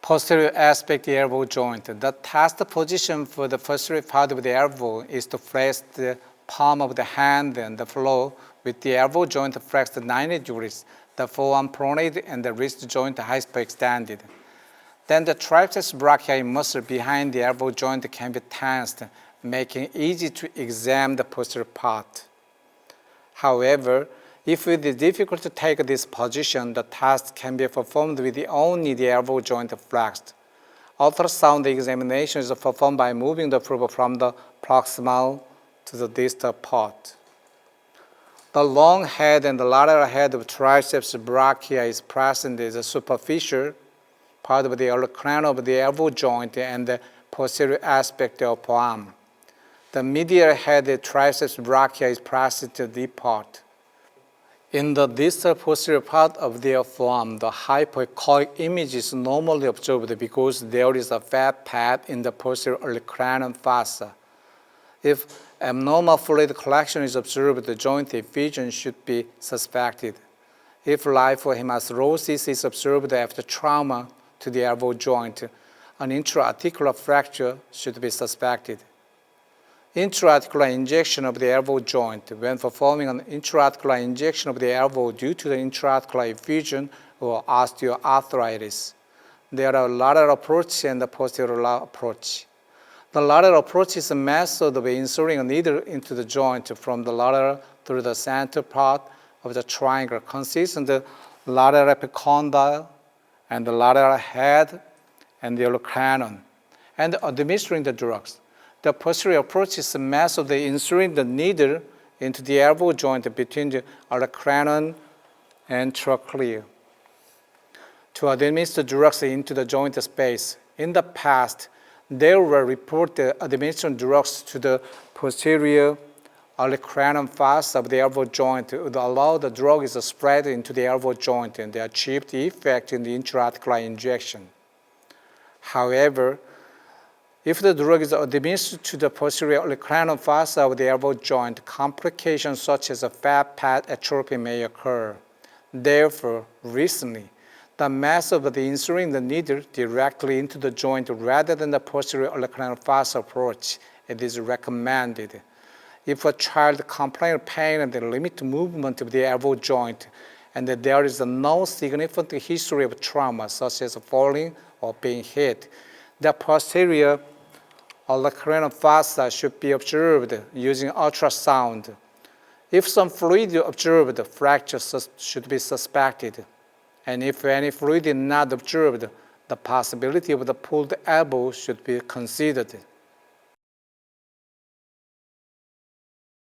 Posterior aspect elbow joint. The test position for the posterior part of the elbow is to flex the palm of the hand on the floor with the elbow joint flexed 90 degrees, the forearm pronated and the wrist joint hyperextended. Then the triceps brachii muscle behind the elbow joint can be tensed, making it easy to examine the posterior part. However, if it is difficult to take this position, the test can be performed with only the elbow joint flexed. Ultrasound examination is performed by moving the probe from the proximal to the distal part. The long head and the lateral head of triceps brachii is present in the superficial part of the crown of the elbow joint and the posterior aspect of forearm. The medial head of triceps brachii is present in the deep part. In the distal posterior part of the forearm, the hypoechoic image is normally observed because there is a fat pad in the posterior olecranon fossa. If abnormal fluid collection is observed, the joint effusion should be suspected. If lipohematorosis is observed after trauma to the elbow joint, an intra-articular fracture should be suspected. Intra-articular injection of the elbow joint. When performing an intra-articular injection of the elbow due to the intra-articular effusion or osteoarthritis, there are lateral approach and the posterior approach. The lateral approach is a method of inserting a needle into the joint from the lateral through the center part of the triangle, consisting of the lateral epicondyle and the lateral head and the olecranon, and administering the drugs. The posterior approach is a method of inserting the needle into the elbow joint between the olecranon and trochlea to administer drugs into the joint space. In the past, there were reported administering drugs to the posterior olecranon fossa of the elbow joint would allow the drug is spread into the elbow joint and they achieved the effect in the intra-articular injection. However, if the drug is administered to the posterior olecranon fossa of the elbow joint, complications such as a fat pad atrophy may occur. Therefore, recently, the method of inserting the needle directly into the joint rather than the posterior olecranon fossa approach, it is recommended. If a child complains of pain and the limited movement of the elbow joint, and that there is no significant history of trauma, such as falling or being hit, the posterior olecranon fossa should be observed using ultrasound. If some fluid is observed, fracture should be suspected. And if any fluid is not observed, the possibility of the pulled elbow should be considered.